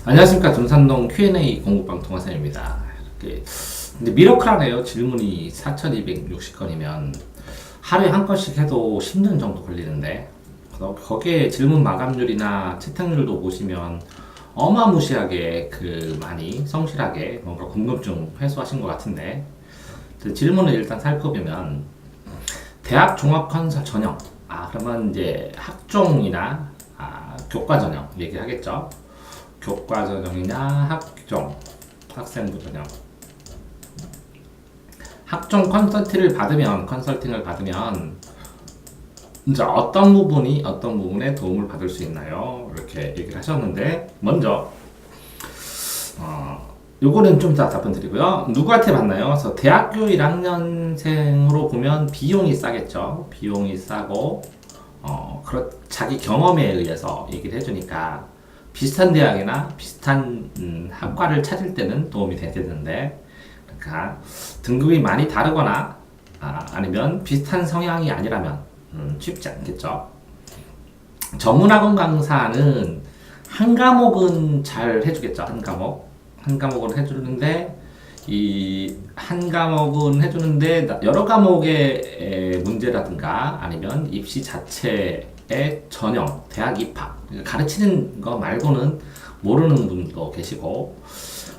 안녕하십니까. 둔산동 Q&A 공부방 동화쌤입니다. 이렇게 근데 미러클하네요. 질문이 4260건이면 하루에 한 건씩 해도 10년 정도 걸리는데 거기에 질문 마감률이나 채택률도 보시면 어마무시하게 많이 성실하게 뭔가 궁금증 해소하신 것 같은데 질문을 일단 살펴보면 대학 종합 컨설 전형 그러면 이제 학종이나 교과 전형 얘기하겠죠. 교과 전형이나 학종, 학생부 전형. 학종 컨설팅을 받으면 이제 어떤 부분에 도움을 받을 수 있나요? 이렇게 얘기를 하셨는데 먼저 요거는 좀 이따 답변 드리고요. 누구한테 받나요? 그래서 대학교 1학년생으로 보면 비용이 싸겠죠. 비용이 싸고 자기 경험에 의해서 얘기를 해주니까 비슷한 대학이나 비슷한 학과를 찾을 때는 도움이 되겠는데, 그러니까 등급이 많이 다르거나 아니면 비슷한 성향이 아니라면 쉽지 않겠죠. 전문학원 강사는 한 과목은 잘 해주겠죠. 한 과목은 해주는데 이 한 과목은 해주는데 여러 과목의 문제라든가 아니면 입시 자체의 전형, 대학 입학 가르치는 거 말고는 모르는 분도 계시고,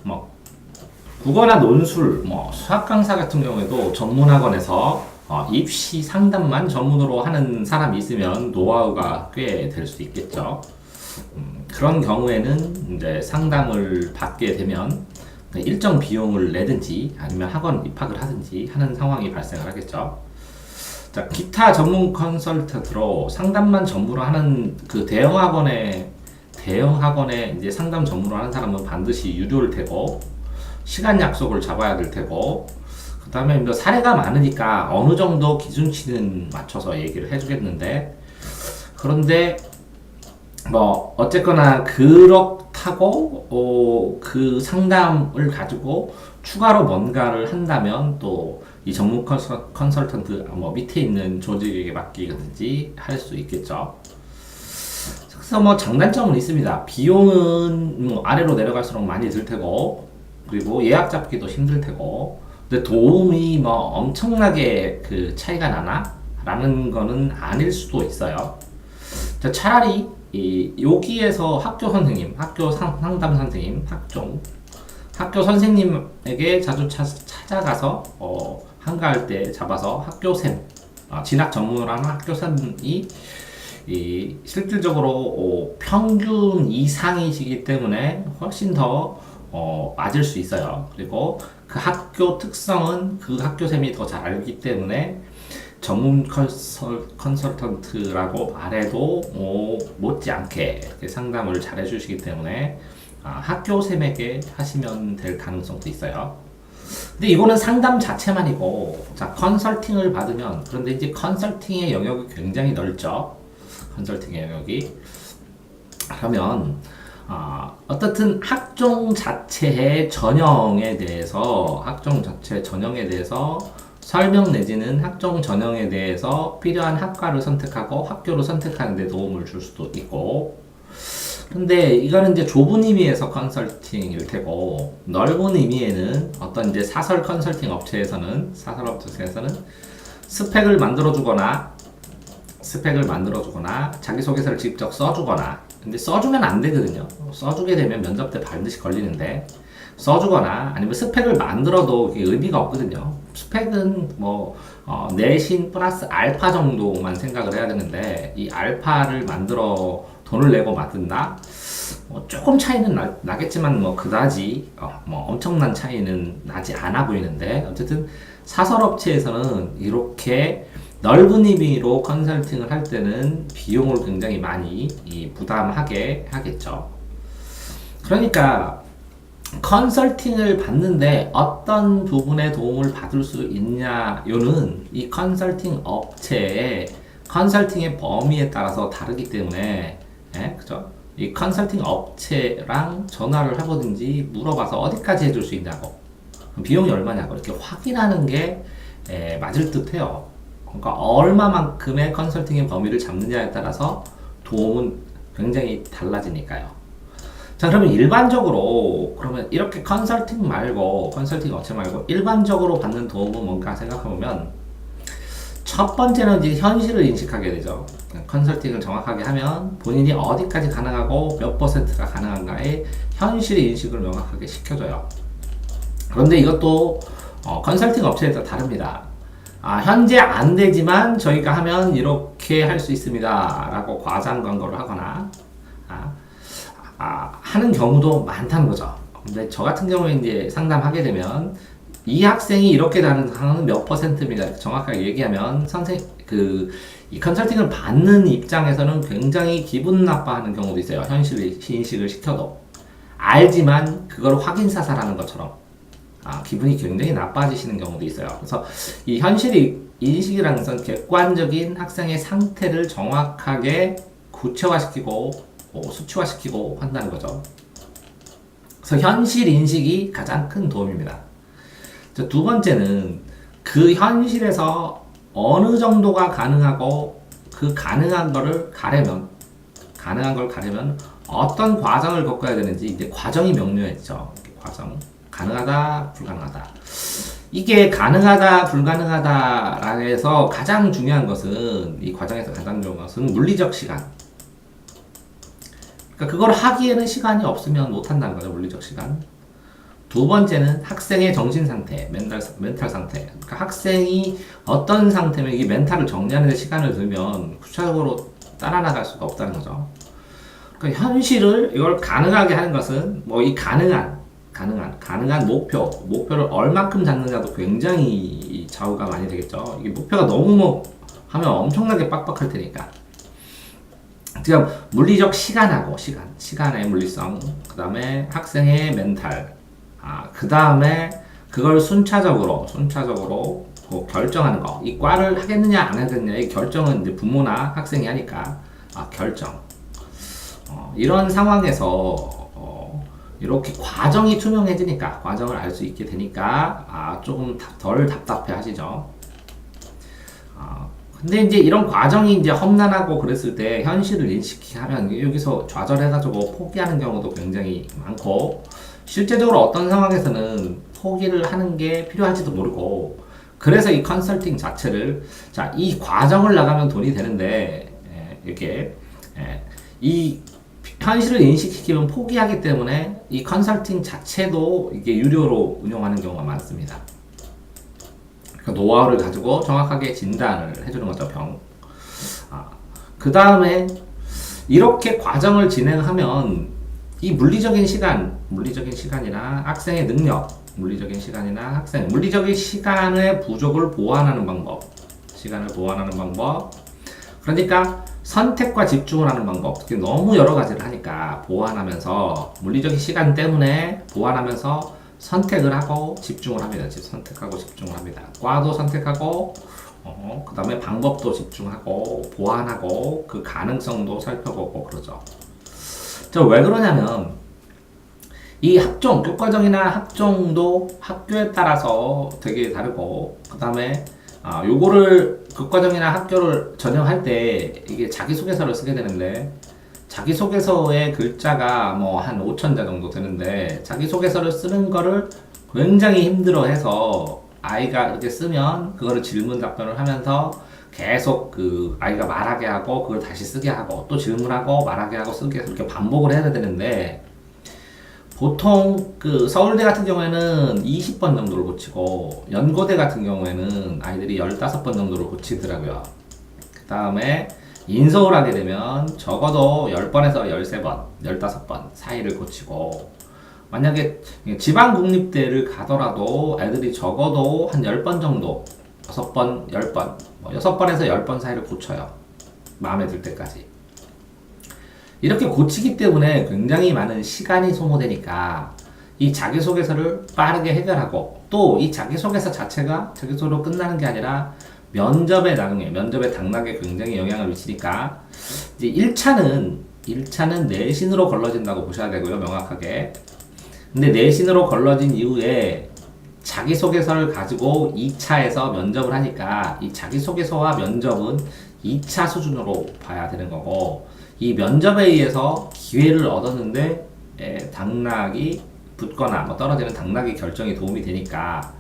뭐 국어나 논술, 수학 강사 같은 경우에도 전문학원에서 입시 상담만 전문으로 하는 사람이 있으면 노하우가 꽤 될 수 있겠죠. 그런 경우에는 이제 상담을 받게 되면 일정 비용을 내든지 아니면 학원 입학을 하든지 하는 상황이 발생을 하겠죠. 자, 기타 전문 컨설턴트로 상담만 전문으로 하는 대형 학원에 이제 상담 전문으로 하는 사람은 반드시 유료를 테고 시간 약속을 잡아야 될 테고, 그 다음에 사례가 많으니까 어느 정도 기준치는 맞춰서 얘기를 해주겠는데, 그런데 어쨌거나 그렇다고 그 상담을 가지고 추가로 뭔가를 한다면 또 이 전문 컨설턴트 밑에 있는 조직에게 맡기든지 할 수 있겠죠. 그래서 장단점은 있습니다. 비용은 아래로 내려갈수록 많이 들 테고, 그리고 예약 잡기도 힘들 테고, 근데 도움이 엄청나게 차이가 나나? 라는 거는 아닐 수도 있어요. 차라리 여기에서 학교 선생님, 학교 상담 선생님, 학교 선생님에게 자주 찾아가서 한가할 때 잡아서 학교쌤, 진학 전문을 하는 학교쌤이 실질적으로 평균 이상이시기 때문에 훨씬 더 맞을 수 있어요. 그리고 그 학교 특성은 그 학교쌤이 더 잘 알기 때문에 전문 컨설턴트라고 말해도 못지않게 이렇게 상담을 잘 해주시기 때문에 학교쌤에게 하시면 될 가능성도 있어요. 근데 이거는 상담 자체만이고, 자, 컨설팅을 받으면, 그런데 이제 컨설팅의 영역이 굉장히 넓죠. 컨설팅의 영역이. 그러면 어떻든 학종 자체 전형에 대해서 설명 내지는 학종 전형에 대해서 필요한 학과를 선택하고 학교를 선택하는 데 도움을 줄 수도 있고, 근데 이거는 이제 좁은 의미에서 컨설팅일 테고, 넓은 의미에는 어떤 이제 사설 업체에서는 스펙을 만들어주거나 자기소개서를 직접 써주거나, 근데 써주면 안 되거든요. 써주게 되면 면접 때 반드시 걸리는데, 써주거나 아니면 스펙을 만들어도 의미가 없거든요. 스펙은 내신 플러스 알파 정도만 생각을 해야 되는데, 이 알파를 만들어 돈을 내고 만든다? 조금 차이는 나겠지만 그다지 엄청난 차이는 나지 않아 보이는데, 어쨌든 사설업체에서는 이렇게 넓은 의미로 컨설팅을 할 때는 비용을 굉장히 많이 부담하게 하겠죠. 그러니까 컨설팅을 받는데 어떤 부분에 도움을 받을 수 있냐요는 이 컨설팅 업체의 컨설팅의 범위에 따라서 다르기 때문에, 그죠? 이 컨설팅 업체랑 전화를 하거든지 물어봐서 어디까지 해줄 수 있냐고, 비용이 얼마냐고 이렇게 확인하는 게 맞을 듯 해요. 그러니까 얼마만큼의 컨설팅의 범위를 잡느냐에 따라서 도움은 굉장히 달라지니까요. 자, 그러면 일반적으로, 그러면 이렇게 컨설팅 업체 말고, 일반적으로 받는 도움은 뭔가 생각해보면, 첫 번째는 이제 현실을 인식하게 되죠. 컨설팅을 정확하게 하면 본인이 어디까지 가능하고 몇 퍼센트가 가능한가의 현실 인식을 명확하게 시켜줘요. 그런데 이것도 컨설팅 업체에 따라 다릅니다. 현재 안 되지만 저희가 하면 이렇게 할 수 있습니다. 라고 과장 광고를 하거나, 하는 경우도 많다는 거죠. 근데 저 같은 경우에 이제 상담하게 되면 이 학생이 이렇게 가능한 몇 퍼센트입니다. 정확하게 얘기하면 이 컨설팅을 받는 입장에서는 굉장히 기분 나빠하는 경우도 있어요. 현실 인식을 시켜도 알지만 그걸 확인 사살하는 것처럼 기분이 굉장히 나빠지시는 경우도 있어요. 그래서 이 현실 인식이라는 것은 객관적인 학생의 상태를 정확하게 구체화시키고 수치화시키고 한다는 거죠. 그래서 현실 인식이 가장 큰 도움입니다. 두 번째는 그 현실에서 어느 정도가 가능하고 그 가능한 걸 가려면 어떤 과정을 겪어야 되는지 이제 과정이 명료했죠. 과정. 가능하다, 불가능하다. 이게 가능하다, 불가능하다라 해서 가장 중요한 것은 이 과정에서 가장 중요한 것은 물리적 시간. 그러니까 그걸 하기에는 시간이 없으면 못 한다는 거죠. 물리적 시간. 두 번째는 학생의 정신 상태, 멘탈 상태. 그러니까 학생이 어떤 상태면 이게 멘탈을 정리하는 데 시간을 들면 구체적으로 따라 나갈 수가 없다는 거죠. 그러니까 현실을 이걸 가능하게 하는 것은 뭐 이 가능한 목표를 얼마큼 잡느냐도 굉장히 좌우가 많이 되겠죠. 이게 목표가 너무 하면 엄청나게 빡빡할 테니까. 지금 물리적 시간의 물리성, 그 다음에 학생의 멘탈, 그 다음에 그걸 순차적으로 결정하는 거. 이 과를 하겠느냐 안 하겠느냐 이 결정은 이제 부모나 학생이 하니까 결정. 이런 상황에서 이렇게 과정이 투명해지니까 과정을 알 수 있게 되니까 조금 덜 답답해 하시죠. 근데 이제 이런 과정이 이제 험난하고 그랬을 때 현실을 인식하면 여기서 좌절해가지고 포기하는 경우도 굉장히 많고 실제적으로 어떤 상황에서는 포기를 하는 게 필요할지도 모르고 그래서 이 컨설팅 자체를 이 과정을 나가면 돈이 되는데 이 현실을 인식시키면 포기하기 때문에 이 컨설팅 자체도 이게 유료로 운영하는 경우가 많습니다. 노하우를 가지고 정확하게 진단을 해주는 거죠, 그 다음에 이렇게 과정을 진행하면 이 물리적인 시간이나 학생의 능력, 물리적인 시간의 부족을 보완하는 방법, 그러니까 선택과 집중을 하는 방법, 너무 여러 가지를 하니까 보완하면서 물리적인 시간 때문에 보완하면서 선택을 하고 집중을 합니다. 선택하고 집중을 합니다. 과도 선택하고 그 다음에 방법도 집중하고 보완하고 그 가능성도 살펴보고 그러죠. 왜 그러냐면 이 교과정이나 학종도 학교에 따라서 되게 다르고 그 다음에 요거를 교과정이나 학교를 전형할 때 이게 자기소개서를 쓰게 되는데 자기소개서의 글자가 한 5,000자 정도 되는데 자기소개서를 쓰는 거를 굉장히 힘들어해서 아이가 이렇게 쓰면 그거를 질문 답변을 하면서 계속 그 아이가 말하게 하고 그걸 다시 쓰게 하고 또 질문하고 말하게 하고 쓰게 해서 이렇게 반복을 해야 되는데 보통 그 서울대 같은 경우에는 20번 정도를 고치고 연고대 같은 경우에는 아이들이 15번 정도를 고치더라고요. 그 다음에 인서울 하게 되면 적어도 10번에서 13번, 15번 사이를 고치고 만약에 지방국립대를 가더라도 애들이 적어도 한 10번 정도 6번, 10번, 6번에서 10번 사이를 고쳐요. 마음에 들 때까지. 이렇게 고치기 때문에 굉장히 많은 시간이 소모되니까 이 자기소개서를 빠르게 해결하고 또 이 자기소개서 자체가 자기소개로 끝나는 게 아니라 면접의 당락에 굉장히 영향을 미치니까 이제 1차는 내신으로 걸러진다고 보셔야 되고요. 명확하게. 근데 내신으로 걸러진 이후에 자기소개서를 가지고 2차에서 면접을 하니까 이 자기소개서와 면접은 2차 수준으로 봐야 되는 거고 이 면접에 의해서 기회를 얻었는데 당락이 붙거나 뭐 떨어지는 당락의 결정에 도움이 되니까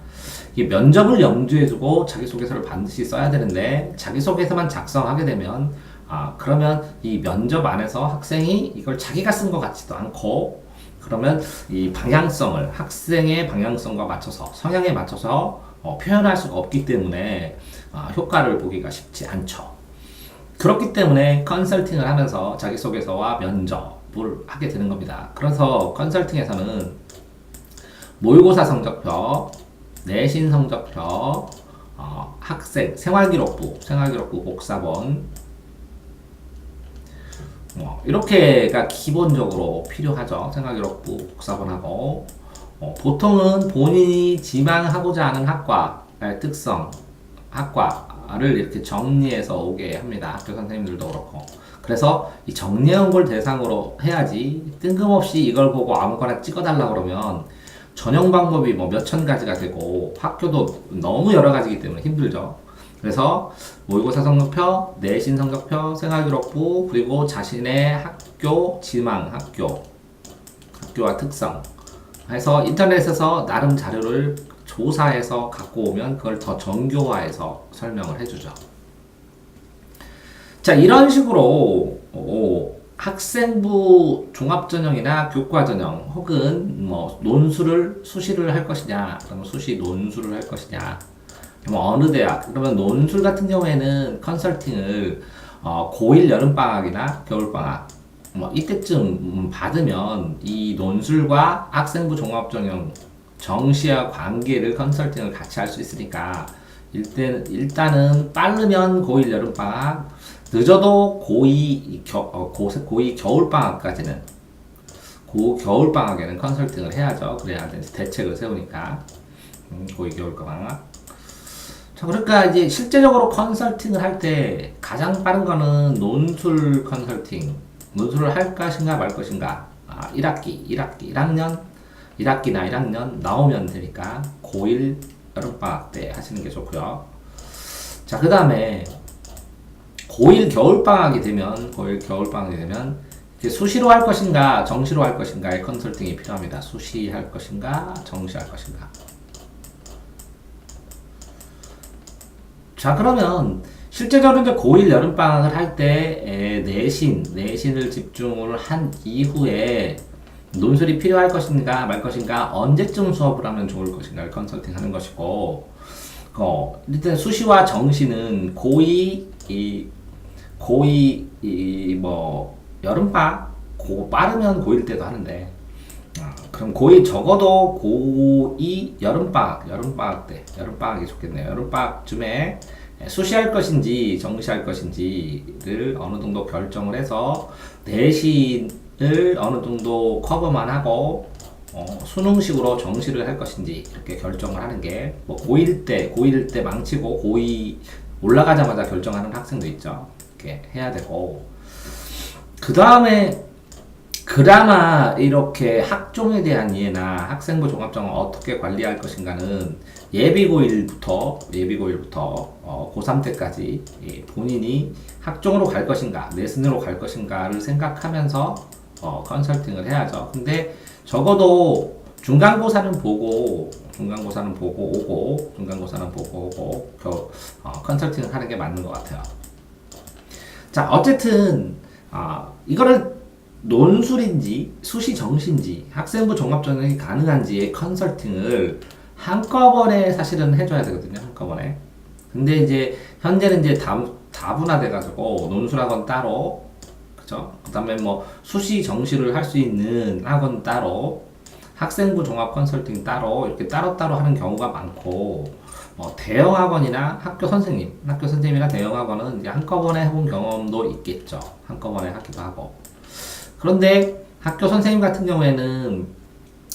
이 면접을 염두에 두고 자기소개서를 반드시 써야 되는데 자기소개서만 작성하게 되면 그러면 이 면접 안에서 학생이 이걸 자기가 쓴 것 같지도 않고 그러면 이 방향성을 학생의 방향성과 맞춰서 성향에 맞춰서 표현할 수가 없기 때문에 효과를 보기가 쉽지 않죠. 그렇기 때문에 컨설팅을 하면서 자기소개서와 면접을 하게 되는 겁니다. 그래서 컨설팅에서는 모의고사 성적표, 내신 성적표, 학생 생활기록부 복사본 이렇게가 기본적으로 필요하죠. 생활기록부 복사본하고 보통은 본인이 지망하고자 하는 학과의 특성, 학과를 이렇게 정리해서 오게 합니다. 학교 선생님들도 그렇고. 그래서 이 정리한 걸 대상으로 해야지 뜬금없이 이걸 보고 아무거나 찍어달라 그러면 전형 방법이 뭐 몇천 가지가 되고 학교도 너무 여러 가지이기 때문에 힘들죠. 그래서 모의고사 성적표, 내신 성적표, 생활기록부 그리고 자신의 학교, 지망 학교와 특성 해서 인터넷에서 나름 자료를 조사해서 갖고 오면 그걸 더 정교화해서 설명을 해주죠. 자, 이런 식으로 학생부 종합전형이나 교과전형 혹은 뭐 수시를 할 것이냐, 그러면 수시 논술을 할 것이냐, 뭐 어느 대학, 그러면 논술 같은 경우에는 컨설팅을 고1 여름방학이나 겨울방학 뭐 이때쯤 받으면 이 논술과 학생부 종합전형 정시와 관계를 컨설팅을 같이 할 수 있으니까 일단은 빠르면 고1 여름방학, 늦어도 고2 겨울방학까지는 겨울방학에는 컨설팅을 해야죠. 그래야 대책을 세우니까 고2 겨울방학. 자, 그러니까 이제 실제적으로 컨설팅을 할 때 가장 빠른 거는 논술 컨설팅. 논술을 할 것인가 말 것인가. 1학기나 1학년 나오면 되니까 고1 여름방학 때 하시는 게 좋고요. 자, 그 다음에 고1 겨울방학이 되면 수시로 할 것인가 정시로 할 것인가의 컨설팅이 필요합니다. 수시할 것인가 정시할 것인가. 자, 그러면 실제적으로 이제 고1 여름방학을 할 때 내신을 집중을 한 이후에 논술이 필요할 것인가 말 것인가 언제쯤 수업을 하면 좋을 것인가를 컨설팅 하는 것이고 일단 수시와 정시는 고2 뭐 여름방학 빠르면 고1 때도 하는데 그럼 적어도 고2 여름방학이 좋겠네요. 여름방학쯤에 수시할 것인지 정시할 것인지를 어느 정도 결정을 해서 내신을 어느 정도 커버만 하고 수능식으로 정시를 할 것인지 이렇게 결정을 하는 게 뭐 고1 때 망치고 고2 올라가자마자 결정하는 학생도 있죠. 이렇게 해야 되고 그 다음에 그나마 이렇게 학종에 대한 이해나 학생부 종합전형을 어떻게 관리할 것인가는 예비고1부터 고3 때까지 본인이 학종으로 갈 것인가 내신으로 갈 것인가를 생각하면서 컨설팅을 해야죠. 근데 적어도 중간고사는 보고 오고 컨설팅을 하는 게 맞는 것 같아요. 자, 어쨌든 이거를 논술인지 수시 정시인지 학생부 종합전형이 가능한지의 컨설팅을 한꺼번에 사실은 해줘야 되거든요. 한꺼번에. 근데 이제 현재는 이제 다분화돼가지고 논술학원 따로, 그죠? 그다음에 뭐 수시 정시를 할 수 있는 학원 따로, 학생부 종합 컨설팅 따로 이렇게 따로따로 하는 경우가 많고. 대형 학원이나 학교 선생님이나 대형 학원은 이제 한꺼번에 해본 경험도 있겠죠. 한꺼번에 하기도 하고. 그런데 학교 선생님 같은 경우에는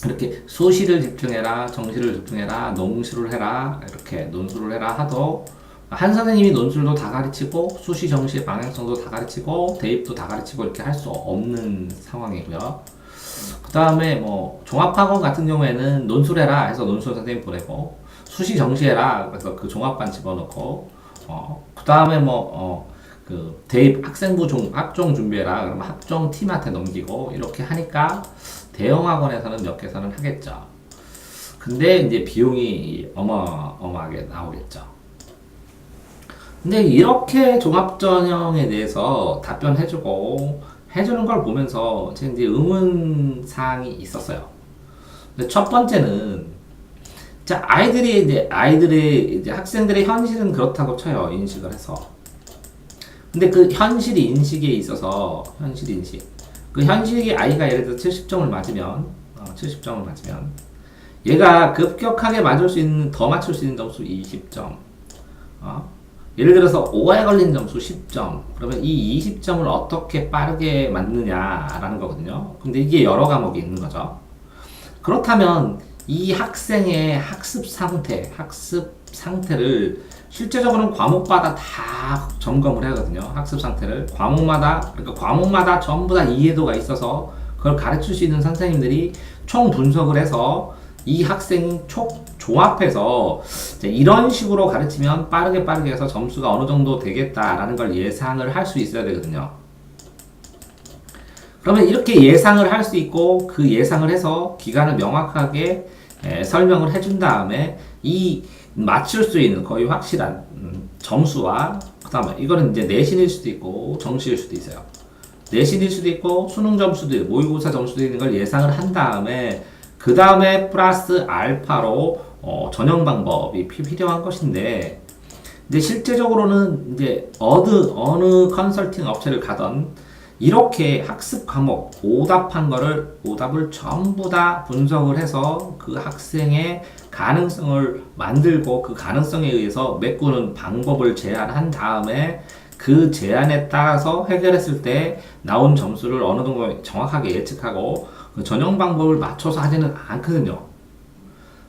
이렇게 수시를 집중해라, 정시를 집중해라, 농수를 해라, 이렇게 논술을 해라 하도 한 선생님이 논술도 다 가르치고 수시, 정시 방향성도 다 가르치고 대입도 다 가르치고 이렇게 할 수 없는 상황이고요. 그 다음에 뭐 종합학원 같은 경우에는 논술해라 해서 논술 선생님 보내고 수시 정시해라 그래서 그 종합반 집어넣고 그 다음에 대입 학생부 학종 준비해라 그러면 학종 팀한테 넘기고 이렇게 하니까 대형 학원에서는 몇 개서는 하겠죠. 근데 이제 비용이 어마어마하게 나오겠죠. 근데 이렇게 종합전형에 대해서 답변해주고 해주는 걸 보면서 제가 이제 의문사항이 있었어요. 근데 첫 번째는 자 아이들의 이제 학생들의 현실은 그렇다고 쳐요. 인식을 해서. 근데 그 현실 인식에 있어서 현실 인식 그 현실이 아이가 예를 들어 70점을 맞으면 70점을 맞으면 얘가 급격하게 맞을 수 있는 더 맞출 수 있는 점수 20점. 예를 들어서 오해 걸린 점수 10점. 그러면 이 20점을 어떻게 빠르게 맞느냐라는 거거든요. 근데 이게 여러 과목이 있는 거죠. 그렇다면 이 학생의 학습 상태를 실제적으로는 과목마다 다 점검을 하거든요. 학습 상태를 그러니까 과목마다 전부 다 이해도가 있어서 그걸 가르칠 수 있는 선생님들이 총 분석을 해서 이 학생이 종합해서 이런 식으로 가르치면 빠르게 해서 점수가 어느 정도 되겠다라는 걸 예상을 할 수 있어야 되거든요. 그러면 이렇게 예상을 할 수 있고 그 예상을 해서 기간을 명확하게 설명을 해준 다음에 이 맞출 수 있는 거의 확실한 점수와 그 다음에 이거는 이제 내신일 수도 있고 정시일 수도 있어요. 내신일 수도 있고 수능 점수도 있고 모의고사 점수도 있는 걸 예상을 한 다음에 그 다음에 플러스 알파로 전형 방법이 필요한 것인데 근데 실제적으로는 이제 어느 컨설팅 업체를 가던 이렇게 학습 과목 오답을 전부 다 분석을 해서 그 학생의 가능성을 만들고 그 가능성에 의해서 메꾸는 방법을 제안한 다음에 그 제안에 따라서 해결했을 때 나온 점수를 어느 정도 정확하게 예측하고 그 전형 방법을 맞춰서 하지는 않거든요.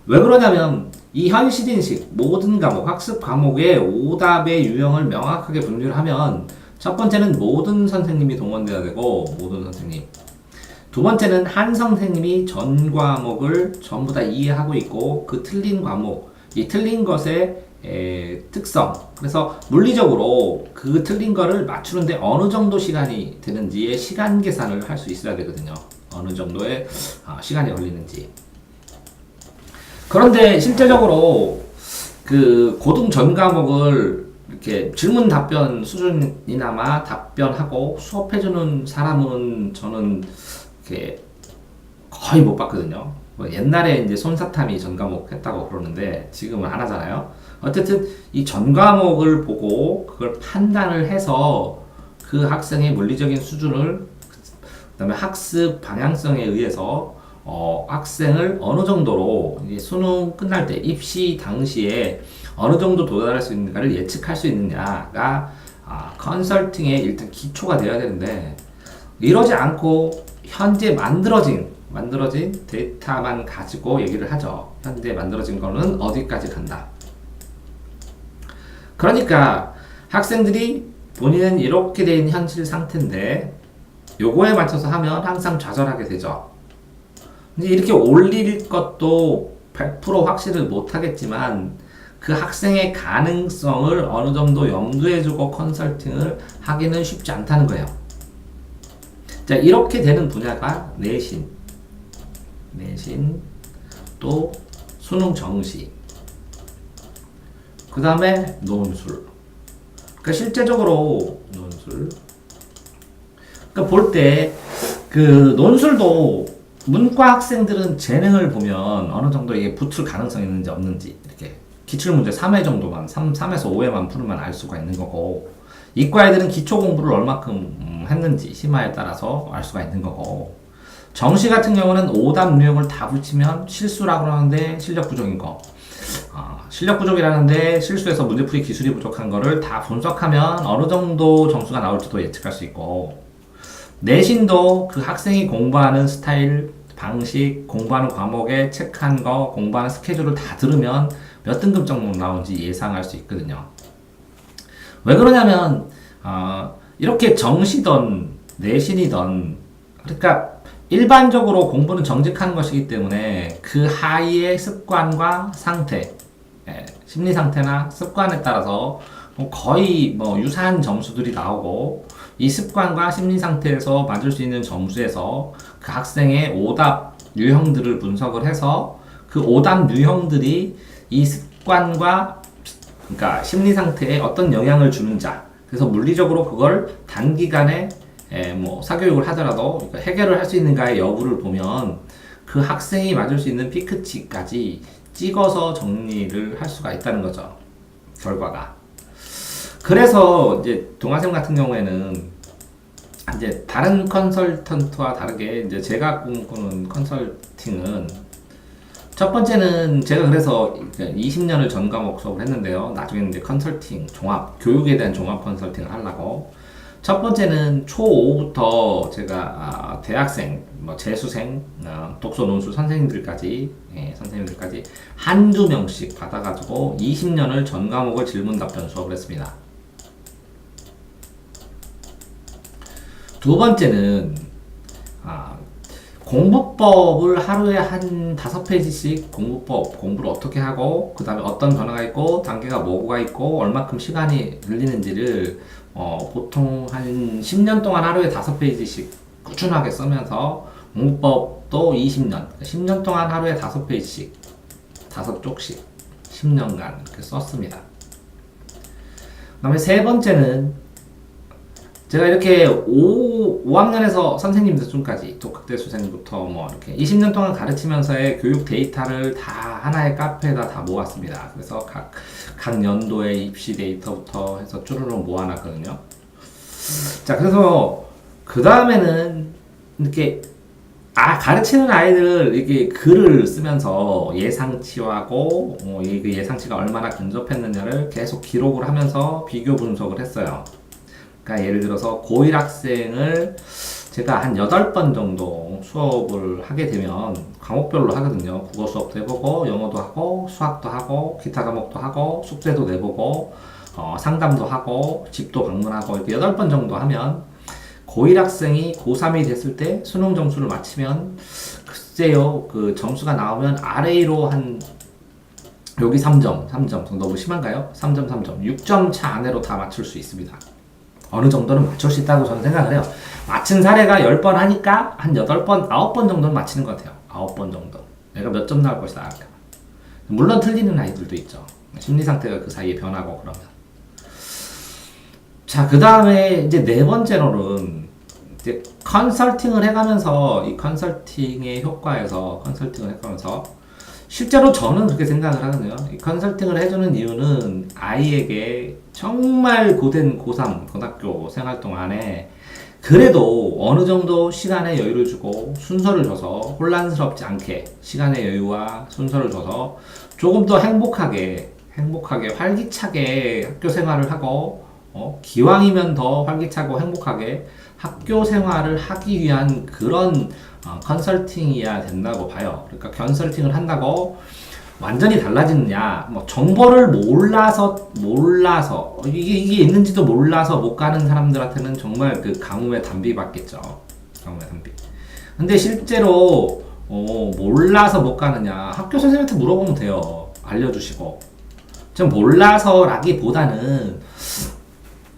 왜 그러냐면 이 현실인식 모든 과목 학습 과목의 오답의 유형을 명확하게 분류를 하면 첫 번째는 모든 선생님이 동원돼야 되고 모든 선생님 두 번째는 한 선생님이 전 과목을 전부 다 이해하고 있고 그 틀린 과목 이 틀린 것의 특성 그래서 물리적으로 그 틀린 거를 맞추는데 어느 정도 시간이 되는지의 시간 계산을 할 수 있어야 되거든요. 어느 정도의 시간이 걸리는지. 그런데 실제적으로 그 고등 전 과목을 이렇게 질문 답변 수준이나마 답변하고 수업해주는 사람은 저는 이렇게 거의 못 봤거든요. 뭐 옛날에 이제 손사탐이 전 과목 했다고 그러는데 지금은 안 하잖아요. 어쨌든 이 전 과목을 보고 그걸 판단을 해서 그 학생의 물리적인 수준을 그다음에 학습 방향성에 의해서 학생을 어느 정도로 이제 수능 끝날 때 입시 당시에 어느 정도 도달할 수 있는가를 예측할 수 있느냐가 컨설팅의 일단 기초가 되어야 되는데 이러지 않고 현재 만들어진 데이터만 가지고 얘기를 하죠. 현재 만들어진 거는 어디까지 간다. 그러니까 학생들이 본인은 이렇게 된 현실 상태인데 요거에 맞춰서 하면 항상 좌절하게 되죠. 근데 이렇게 올릴 것도 100% 확실을 못 하겠지만 그 학생의 가능성을 어느 정도 염두해주고 컨설팅을 하기는 쉽지 않다는 거예요. 자, 이렇게 되는 분야가 내신, 또 수능 정시, 그 다음에 논술. 그러니까 실제적으로 논술. 그러니까 볼 때 그 논술도 문과 학생들은 재능을 보면 어느 정도 이게 붙을 가능성이 있는지 없는지 이렇게 기출문제 3회 정도만 3에서 5회만 풀으면 알 수가 있는 거고 이과 애들은 기초 공부를 얼마큼 했는지 심화에 따라서 알 수가 있는 거고 정시 같은 경우는 오답 유형을 다 붙이면 실수라고 하는데 실력 부족인 거 실력 부족이라는데 실수해서 문제풀이 기술이 부족한 거를 다 분석하면 어느 정도 점수가 나올지도 예측할 수 있고 내신도 그 학생이 공부하는 스타일, 방식, 공부하는 과목에 체크한 거, 공부하는 스케줄을 다 들으면 몇 등급 정도 나오는지 예상할 수 있거든요. 왜 그러냐면 이렇게 정시든 내신이든 그러니까 일반적으로 공부는 정직한 것이기 때문에 그 하위의 습관과 상태, 심리 상태나 습관에 따라서 거의 유사한 점수들이 나오고 이 습관과 심리 상태에서 맞을 수 있는 점수에서 그 학생의 오답 유형들을 분석을 해서 그 오답 유형들이 이 습관과 그러니까 심리 상태에 어떤 영향을 주는자. 그래서 물리적으로 그걸 단기간에 뭐 사교육을 하더라도 그러니까 해결을 할 수 있는가의 여부를 보면 그 학생이 맞을 수 있는 피크치까지 찍어서 정리를 할 수가 있다는 거죠. 결과가. 그래서 이제 동아쌤 같은 경우에는 이제 다른 컨설턴트와 다르게 이제 제가 꿈꾸는 컨설팅은 첫 번째는 제가 그래서 20년을 전 과목 수업을 했는데요. 나중에는 이제 컨설팅, 종합, 교육에 대한 종합 컨설팅을 하려고. 첫 번째는 초5부터 제가 대학생, 뭐 재수생, 독서 논술 선생님들까지 한두 명씩 받아가지고 20년을 전 과목을 질문 답변 수업을 했습니다. 두 번째는 공부법을 하루에 한 5페이지씩 공부를 어떻게 하고 그 다음에 어떤 변화가 있고 단계가 뭐가 있고 얼마큼 시간이 걸리는지를 보통 한 10년 동안 하루에 5페이지씩 꾸준하게 쓰면서 공부법도 20년, 10년 동안 하루에 5페이지씩 5쪽씩 10년간 이렇게 썼습니다. 그 다음에 세 번째는 제가 이렇게 5학년에서 선생님들 중까지 독학대 수생부터 뭐 이렇게 20년 동안 가르치면서의 교육 데이터를 다 하나의 카페에다 다 모았습니다. 그래서 각 연도의 입시 데이터부터 해서 쭈루룩 모아놨거든요. 자, 그래서 그 다음에는 이렇게 가르치는 아이들 이렇게 글을 쓰면서 예상치하고 그 예상치가 얼마나 근접했느냐를 계속 기록을 하면서 비교 분석을 했어요. 그러니까 예를 들어서 고1 학생을 제가 한 8번 정도 수업을 하게 되면 과목별로 하거든요. 국어 수업도 해보고 영어도 하고 수학도 하고 기타 과목도 하고 숙제도 내보고 상담도 하고 집도 방문하고 이렇게 8번 정도 하면 고1 학생이 고3이 됐을 때 수능 점수를 맞추면 글쎄요 그 점수가 나오면 RA로 한 여기 3점 너무 심한가요? 3점 6점 차 안으로 다 맞출 수 있습니다. 어느 정도는 맞출 수 있다고 저는 생각을 해요. 맞춘 사례가 10번 하니까 한 8번, 9번 정도는 맞히는 것 같아요. 9번 정도. 내가 몇 점 나올 것이다. 물론 틀리는 아이들도 있죠. 심리 상태가 그 사이에 변하고 그러면. 자, 그 다음에 이제 네 번째로는 이제 컨설팅을 해가면서 이 컨설팅의 효과에서 컨설팅을 해가면서 실제로 저는 그렇게 생각을 하거든요. 이 컨설팅을 해주는 이유는 아이에게 정말 고된 고3 고등학교 생활 동안에 그래도 어느 정도 시간의 여유를 주고 순서를 줘서 혼란스럽지 않게 시간의 여유와 순서를 줘서 조금 더 행복하게 활기차게 학교 생활을 하고 기왕이면 더 활기차고 행복하게 학교 생활을 하기 위한 그런 컨설팅이어야 된다고 봐요. 그러니까 컨설팅을 한다고 완전히 달라지느냐, 뭐 정보를 몰라서 이게 있는지도 몰라서 못 가는 사람들한테는 정말 그 가뭄의 단비 받겠죠. 가뭄의 단비. 근데 실제로 몰라서 못 가느냐, 학교 선생님한테 물어보면 돼요. 알려주시고. 좀 몰라서라기보다는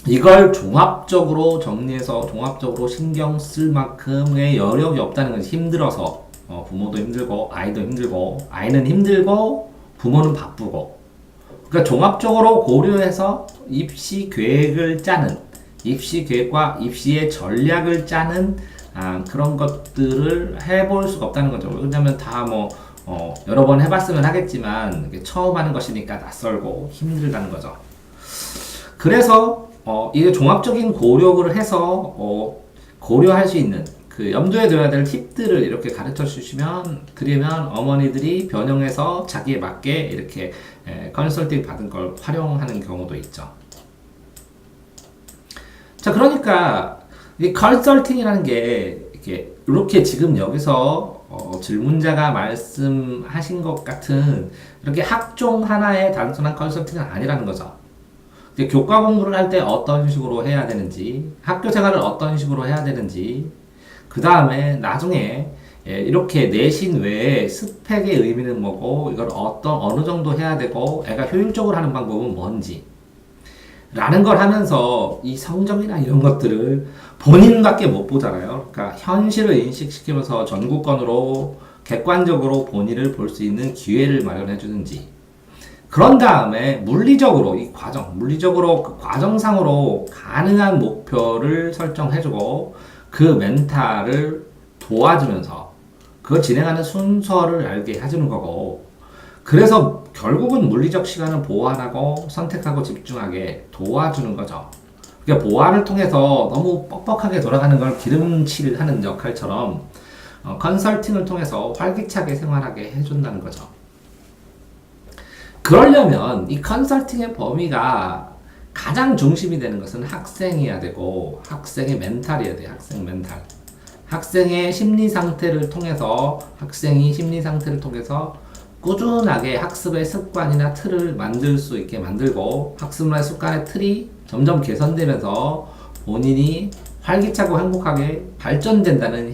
이걸 종합적으로 정리해서 종합적으로 신경 쓸 만큼의 여력이 없다는 것이 힘들어서 부모도 힘들고 아이도 힘들고 아이는 힘들고 부모는 바쁘고 그러니까 종합적으로 고려해서 입시 계획을 짜는 입시 계획과 입시의 전략을 짜는 그런 것들을 해볼 수가 없다는 거죠. 왜냐면 다 여러 번 해봤으면 하겠지만 처음 하는 것이니까 낯설고 힘들다는 거죠. 그래서 이게 종합적인 고려를 해서 고려할 수 있는 그 염두에 둬야 될 팁들을 이렇게 가르쳐 드리면 어머니들이 변형해서 자기에 맞게 이렇게 컨설팅 받은 걸 활용하는 경우도 있죠. 자, 그러니까 이 컨설팅이라는 게 이렇게 지금 여기서 질문자가 말씀하신 것 같은 이렇게 학종 하나의 단순한 컨설팅은 아니라는 거죠. 교과 공부를 할 때 어떤 식으로 해야 되는지, 학교 생활을 어떤 식으로 해야 되는지, 그 다음에 나중에 이렇게 내신 외에 스펙의 의미는 뭐고, 이걸 어느 정도 해야 되고, 애가 효율적으로 하는 방법은 뭔지, 라는 걸 하면서 이 성적이나 이런 것들을 본인밖에 못 보잖아요. 그러니까 현실을 인식시키면서 전국권으로 객관적으로 본인을 볼 수 있는 기회를 마련해 주는지. 그런 다음에 물리적으로 물리적으로 그 과정상으로 가능한 목표를 설정해주고 그 멘탈을 도와주면서 그걸 진행하는 순서를 알게 해주는 거고, 그래서 결국은 물리적 시간을 보완하고 선택하고 집중하게 도와주는 거죠. 그러니까 보완을 통해서 너무 뻑뻑하게 돌아가는 걸 기름칠하는 역할처럼 컨설팅을 통해서 활기차게 생활하게 해준다는 거죠. 그러려면 이 컨설팅의 범위가 가장 중심이 되는 것은 학생이어야 되고, 학생의 멘탈이어야 돼요. 학생 멘탈. 학생의 심리 상태를 통해서, 꾸준하게 학습의 습관이나 틀을 만들 수 있게 만들고, 학습의 습관의 틀이 점점 개선되면서 본인이 활기차고 행복하게 발전된다는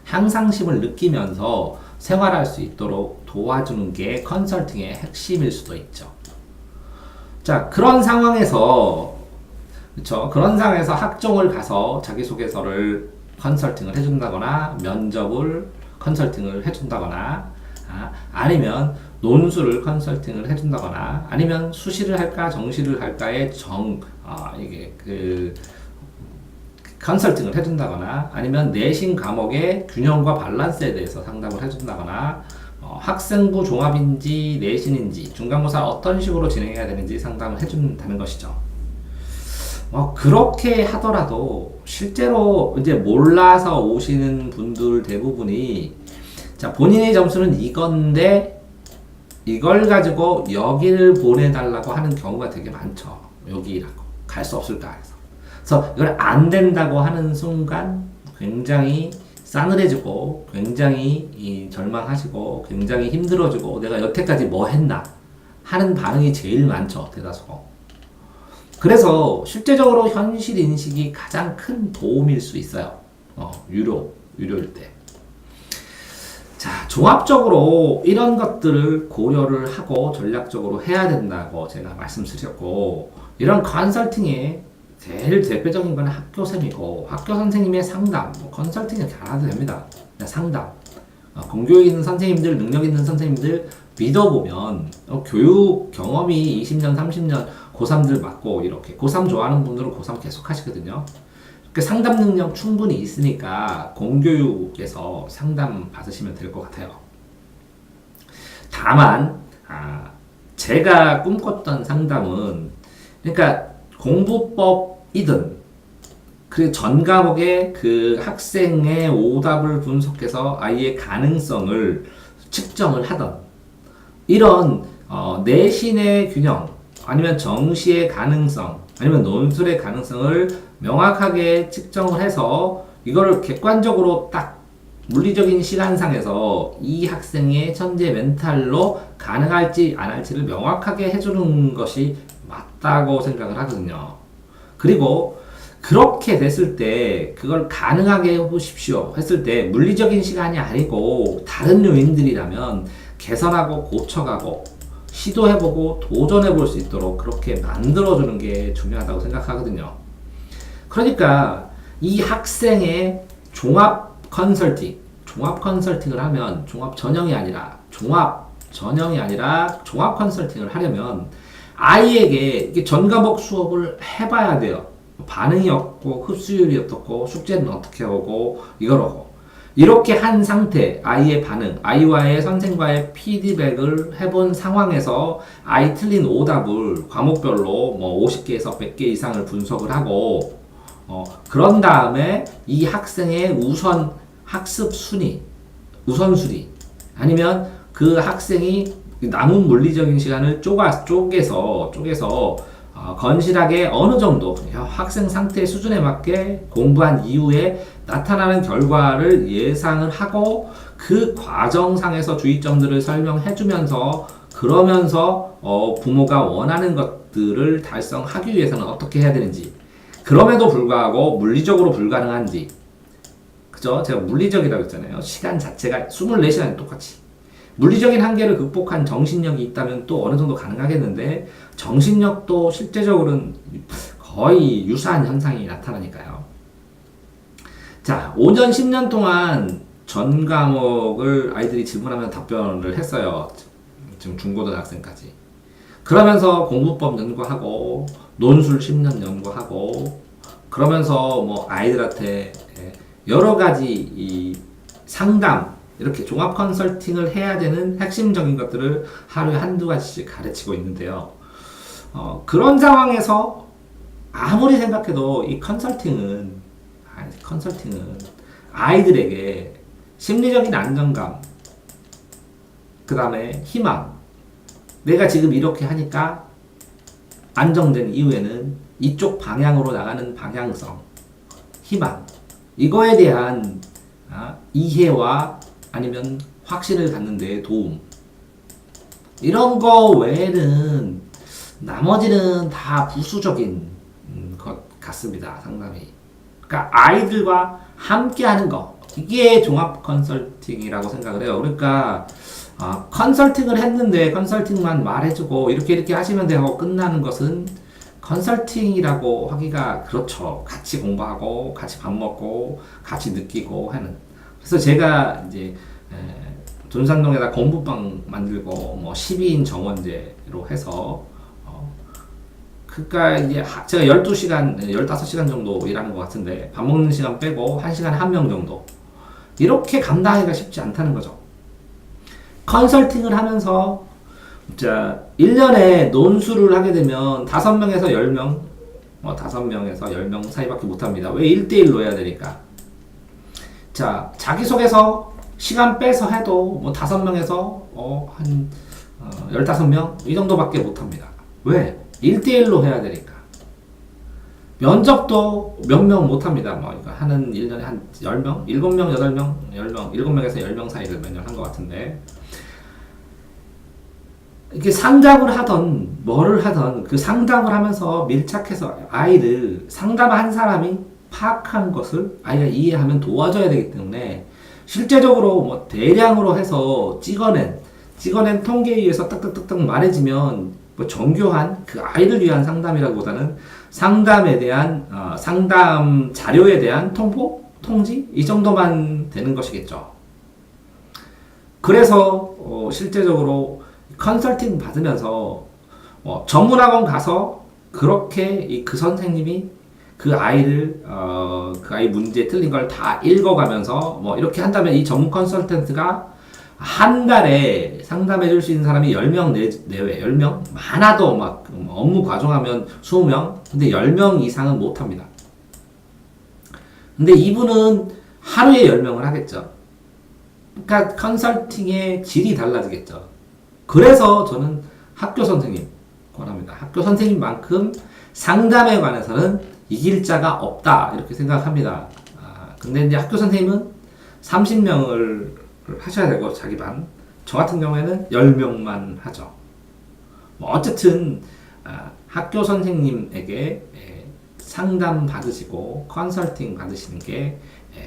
향상심을 느끼면서 생활할 수 있도록 도와주는 게 컨설팅의 핵심일 수도 있죠. 자, 그런 상황에서 학종을 가서 자기소개서를 컨설팅을 해준다거나, 면접을 컨설팅을 해준다거나, 아니면 논술을 컨설팅을 해준다거나, 아니면 수시를 할까 정시를 할까의 컨설팅을 해준다거나, 아니면 내신 과목의 균형과 밸런스에 대해서 상담을 해준다거나, 학생부 종합인지 내신인지 중간고사 어떤 식으로 진행해야 되는지 상담을 해준다는 것이죠. 그렇게 하더라도 실제로 이제 몰라서 오시는 분들 대부분이, 자, 본인의 점수는 이건데 이걸 가지고 여기를 보내달라고 하는 경우가 되게 많죠. 여기라고 갈 수 없을까 해서. 그래서 이걸 안 된다고 하는 순간 굉장히 싸늘해지고, 굉장히 절망하시고, 굉장히 힘들어지고, 내가 여태까지 뭐 했나 하는 반응이 제일 많죠, 대다수가. 그래서 실제적으로 현실 인식이 가장 큰 도움일 수 있어요. 유료일 때. 자, 종합적으로 이런 것들을 고려를 하고 전략적으로 해야 된다고 제가 말씀드렸고, 이런 컨설팅의 제일 대표적인 건 학교쌤이고, 학교 선생님의 상담, 컨설팅은 잘해도 됩니다. 상담. 공교육 있는 선생님들, 능력 있는 선생님들 믿어보면, 교육 경험이 20년, 30년 고3들 맞고, 이렇게 고3 좋아하는 분들은 고3 계속 하시거든요. 그 상담 능력 충분히 있으니까 공교육에서 상담 받으시면 될 것 같아요. 다만 제가 꿈꿨던 상담은, 그러니까 공부법이든 그 전 과목의 그 학생의 오답을 분석해서 아이의 가능성을 측정을 하던, 이런 내신의 균형, 아니면 정시의 가능성, 아니면 논술의 가능성을 명확하게 측정을 해서 이거를 객관적으로 딱 물리적인 시간상에서 이 학생의 천재 멘탈로 가능할지 안 할지를 명확하게 해주는 것이 맞다고 생각을 하거든요. 그리고 그렇게 됐을 때 그걸 가능하게 해보십시오 했을 때 물리적인 시간이 아니고 다른 요인들이라면 개선하고 고쳐가고 시도해보고 도전해볼 수 있도록 그렇게 만들어주는 게 중요하다고 생각하거든요. 그러니까 이 학생의 종합 컨설팅을 하면 종합 전형이 아니라 종합 컨설팅을 하려면 아이에게 전 과목 수업을 해봐야 돼요. 반응이 없고 흡수율이 어떻고 숙제는 어떻게 오고 이러고, 이렇게 한 상태, 아이의 반응, 아이와의 선생과의 피드백을 해본 상황에서 아이 틀린 오답을 과목별로 50개에서 100개 이상을 분석을 하고, 그런 다음에 이 학생의 우선 학습 우선순위, 아니면 그 학생이 남은 물리적인 시간을 쪼개서 건실하게 어느 정도 학생 상태 수준에 맞게 공부한 이후에 나타나는 결과를 예상을 하고, 그 과정상에서 주의점들을 설명해주면서, 그러면서 부모가 원하는 것들을 달성하기 위해서는 어떻게 해야 되는지, 그럼에도 불구하고 물리적으로 불가능한지, 그죠? 제가 물리적이라고 했잖아요. 시간 자체가 24시간이 똑같이. 물리적인 한계를 극복한 정신력이 있다면 또 어느 정도 가능하겠는데, 정신력도 실제적으로는 거의 유사한 현상이 나타나니까요. 자, 5년, 10년 동안 전 과목을 아이들이 질문하면 답변을 했어요. 지금 중고등학생까지. 그러면서 공부법 연구하고, 논술 10년 연구하고, 그러면서 뭐 아이들한테 여러 가지 이 상담, 이렇게 종합 컨설팅을 해야 되는 핵심적인 것들을 하루에 한두 가지씩 가르치고 있는데요. 그런 상황에서 아무리 생각해도 이 컨설팅은 아이들에게 심리적인 안정감, 그 다음에 희망, 내가 지금 이렇게 하니까 안정된 이후에는 이쪽 방향으로 나가는 방향성, 희망, 이거에 대한 이해와 아니면 확신을 갖는 데 도움, 이런 거 외에는 나머지는 다 부수적인 것 같습니다. 상담이. 그러니까 아이들과 함께 하는 거, 이게 종합 컨설팅이라고 생각을 해요. 그러니까 컨설팅을 했는데 컨설팅만 말해주고 이렇게 하시면 돼요 하고 끝나는 것은 컨설팅이라고 하기가 그렇죠. 같이 공부하고 같이 밥 먹고 같이 느끼고 하는. 그래서 제가 이제 돈산동에다 공부방 만들고 뭐 12인 정원제로 해서 그러니까 이제 제가 12시간, 15시간 정도 일하는 것 같은데 밥 먹는 시간 빼고 1시간에 한 명 정도 이렇게 감당하기가 쉽지 않다는 거죠. 컨설팅을 하면서 자 1년에 논술을 하게 되면 5명에서 10명 5명에서 10명 사이밖에 못합니다. 왜 1대1로 해야 되니까. 자 자기소개서 시간 빼서 해도 뭐 5명에서 한 15명 이 정도밖에 못합니다. 왜? 1대1로 해야 되니까. 면접도 몇 명 못합니다. 뭐 이거 하는 1년에 한 10명? 7명, 8명, 10명, 7명에서 10명 사이를 몇 년 한 것 같은데 이렇게 상담을 하던 뭐를 하던 그 상담을 하면서 밀착해서 아이를 상담한 사람이 파악한 것을 아이가 이해하면 도와줘야 되기 때문에 실제적으로 뭐 대량으로 해서 찍어낸 통계에 의해서 딱딱딱딱 말해지면 뭐 정교한 그 아이를 위한 상담이라기보다는 상담에 대한 상담 자료에 대한 통보, 통지 이 정도만 되는 것이겠죠. 그래서 실제적으로 컨설팅 받으면서 전문학원 가서 그렇게 그 선생님이 그 아이를 그 아이 문제 틀린 걸 다 읽어가면서 뭐 이렇게 한다면 이 전문 컨설턴트가 한 달에 상담해 줄 수 있는 사람이 10명 내외, 10명? 많아도 막 업무 과정하면 20명? 근데 10명 이상은 못 합니다. 근데 이분은 하루에 10명을 하겠죠. 그러니까 컨설팅의 질이 달라지겠죠. 그래서 저는 학교 선생님 권합니다. 학교 선생님만큼 상담에 관해서는 이길 자가 없다. 이렇게 생각합니다. 근데 이제 학교 선생님은 30명을 하셔야 되고 자기 반. 저 같은 경우에는 10명만 하죠. 뭐 어쨌든 학교 선생님에게 상담 받으시고 컨설팅 받으시는 게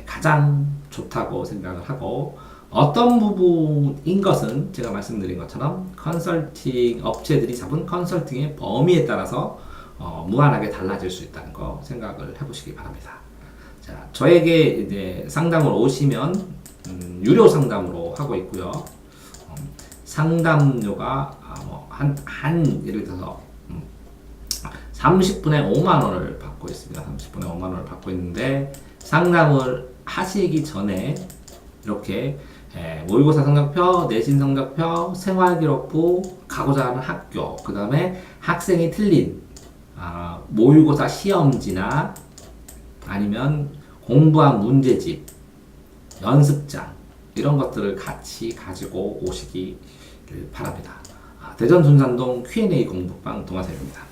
가장 좋다고 생각을 하고 어떤 부분인 것은 제가 말씀드린 것처럼 컨설팅 업체들이 잡은 컨설팅의 범위에 따라서 무한하게 달라질 수 있다는 거 생각을 해보시기 바랍니다. 자, 저에게 이제 상담을 오시면 유료 상담으로 하고 있고요. 상담료가 예를 들어서 30분에 5만 원을 받고 있습니다. 30분에 5만 원을 받고 있는데 상담을 하시기 전에 이렇게 모의고사 성적표, 내신 성적표, 생활기록부, 가고자 하는 학교, 그 다음에 학생이 틀린 모의고사 시험지나 아니면 공부한 문제집, 연습장 이런 것들을 같이 가지고 오시기 바랍니다. 대전 둔산동 Q&A 공부방 동아쌤입니다.